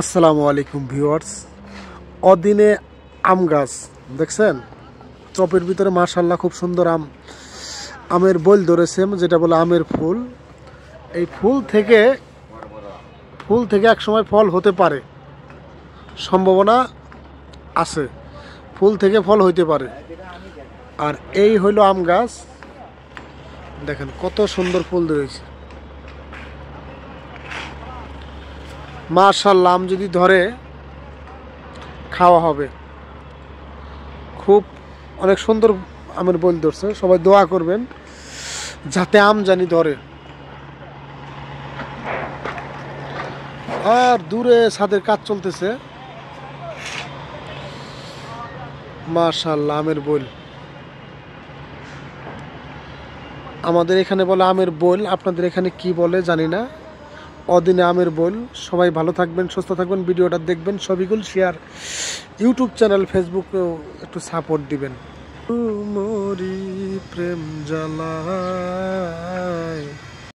আসসালামু আলাইকুম ভিউয়ার্স। অদিনে আম গাছ দেখছেন, চপের ভিতরে মাশাআল্লাহ খুব সুন্দর আমের বইল ধরেছে, যেটা বলে আমের ফুল। এই ফুল থেকে এক সময় ফল হতে পারে, সম্ভাবনা আছে, ফুল থেকে ফল হইতে পারে। আর এই হইল আম গাছ, দেখেন কত সুন্দর ফুল ধরেছে মাশাআল্লাহ। আম যদি ধরে খাওয়া হবে, খুব অনেক সুন্দর আমের বইল ধরছে। সবাই দোয়া করবেন যাতে আম জানি ধরে। আর দূরে ছাদের কাজ চলতেছে, মাশাআল্লাহ আমের বইল। আমাদের এখানে বলে আমের বইল, আপনাদের এখানে কি বলে জানি না। অদিনে আমের বইল। সবাই ভালো থাকবেন, সুস্থ থাকবেন, ভিডিওটা দেখবেন, সবিগুল শেয়ার, ইউটিউব চ্যানেল ফেসবুকেও একটু সাপোর্ট দিবেন। মরি প্রেম জ্বালায়